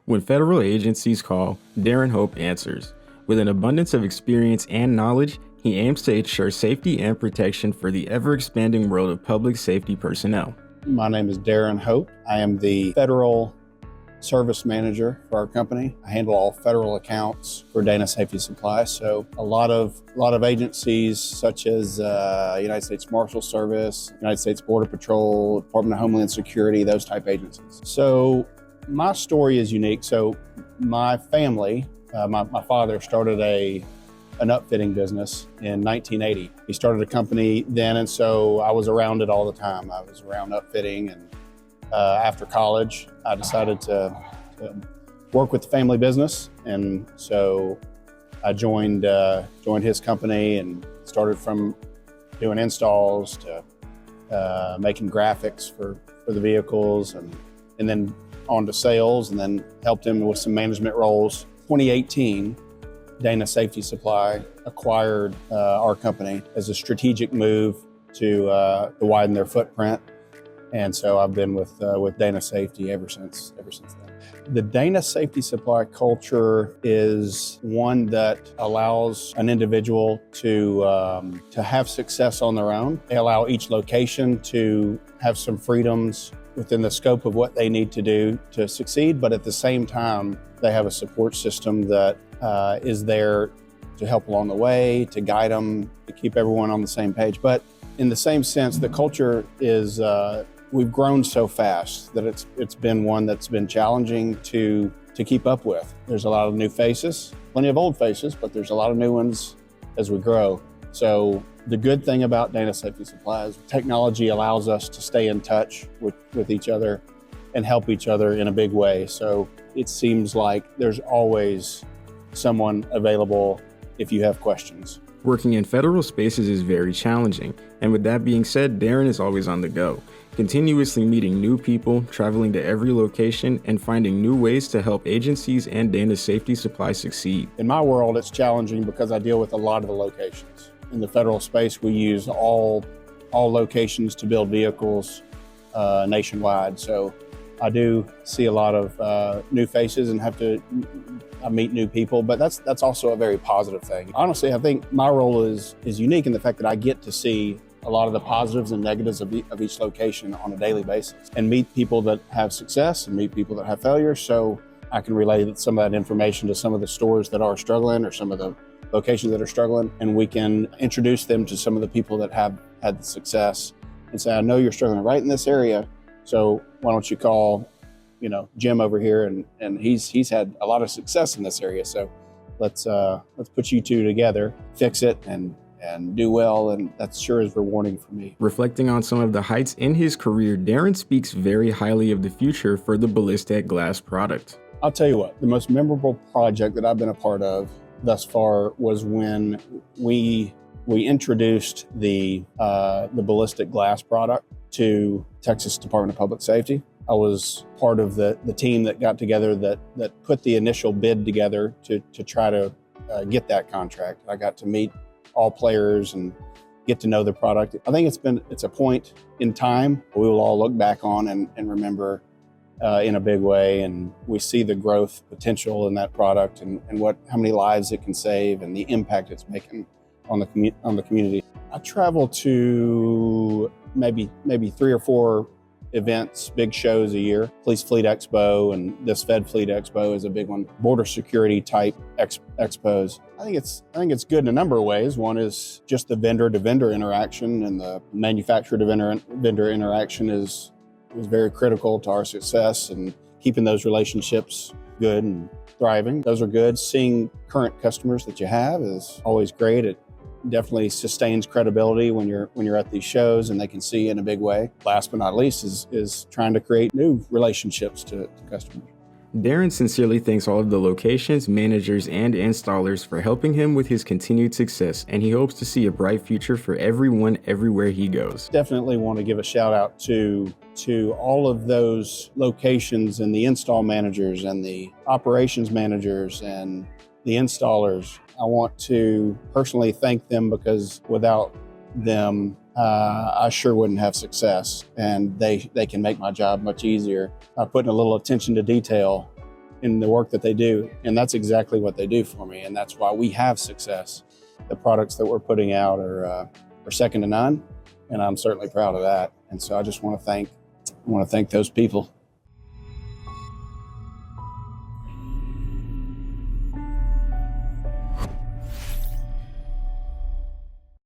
When federal agencies call, Darrin Hope answers. With an abundance of experience and knowledge, he aims to ensure safety and protection for the ever-expanding world of public safety personnel. My name is Darrin Hope. I am the Federal Service Manager for our company. I handle all federal accounts for Dana Safety Supply. So a lot of agencies such as United States Marshal Service, United States Border Patrol, Department of Homeland Security, those type agencies. So my story is unique. So my family, my father started an upfitting business in 1980. He started a company then, and so I was around it all the time. I was around upfitting, and after college, I decided to work with the family business, and so I joined his company and started from doing installs to making graphics for the vehicles, and then on to sales, and then helped him with some management roles. 2018, Dana Safety Supply acquired our company as a strategic move to widen their footprint, and so I've been with Dana Safety ever since then. The Dana Safety Supply culture is one that allows an individual to have success on their own. They allow each location to have some freedoms within the scope of what they need to do to succeed, but at the same time, they have a support system that is there to help along the way, to guide them, to keep everyone on the same page. But in the same sense, the culture is, we've grown so fast that it's been one that's been challenging to keep up with. There's a lot of new faces, plenty of old faces, but there's a lot of new ones as we grow. So the good thing about Dana Safety Supply is technology allows us to stay in touch with each other and help each other in a big way. So it seems like there's always someone available if you have questions. Working in federal spaces is very challenging, and with that being said, Darrin is always on the go, continuously meeting new people, traveling to every location, and finding new ways to help agencies and Dana Safety Supply succeed. In my world, it's challenging because I deal with a lot of the locations. In the federal space, we use all locations to build vehicles nationwide. So I do see a lot of new faces and have to meet new people, but that's also a very positive thing. Honestly, I think my role is unique in the fact that I get to see a lot of the positives and negatives of each location on a daily basis, and meet people that have success and meet people that have failure, so I can relay some of that information to some of the stores that are struggling or some of the locations that are struggling, and we can introduce them to some of the people that have had the success and say, I know you're struggling right in this area, so why don't you call, Jim over here, and he's had a lot of success in this area. So let's put you two together, fix it, and do well, and that sure is rewarding for me. Reflecting on some of the heights in his career, Darrin speaks very highly of the future for the ballistic glass product. I'll tell you what, the most memorable project that I've been a part of thus far was when we introduced the ballistic glass product to Texas Department of Public Safety. I was part of the team that got together that put the initial bid together to try to get that contract. I got to meet all players and get to know the product. I think it's a point in time we will all look back on and remember in a big way, and we see the growth potential in that product and how many lives it can save and the impact it's making on the community. I travel to maybe 3 or 4 events, big shows a year. Police Fleet Expo and this Fed Fleet Expo is a big one. Border security type expos. I think it's good in a number of ways. One is just the vendor to vendor interaction, and the manufacturer to vendor interaction is very critical to our success, and keeping those relationships good and thriving. Those are good. Seeing current customers that you have is always great. It definitely sustains credibility when you're at these shows and they can see in a big way. Last but not least is trying to create new relationships to customers. Darrin sincerely thanks all of the locations, managers, and installers for helping him with his continued success, and he hopes to see a bright future for everyone everywhere he goes. Definitely want to give a shout out to all of those locations and the install managers and the operations managers and the installers. I want to personally thank them, because without them, I sure wouldn't have success, and they can make my job much easier. Putting a little attention to detail in the work that they do. And that's exactly what they do for me. And that's why we have success. The products that we're putting out are second to none. And I'm certainly proud of that. And so I just want to thank those people.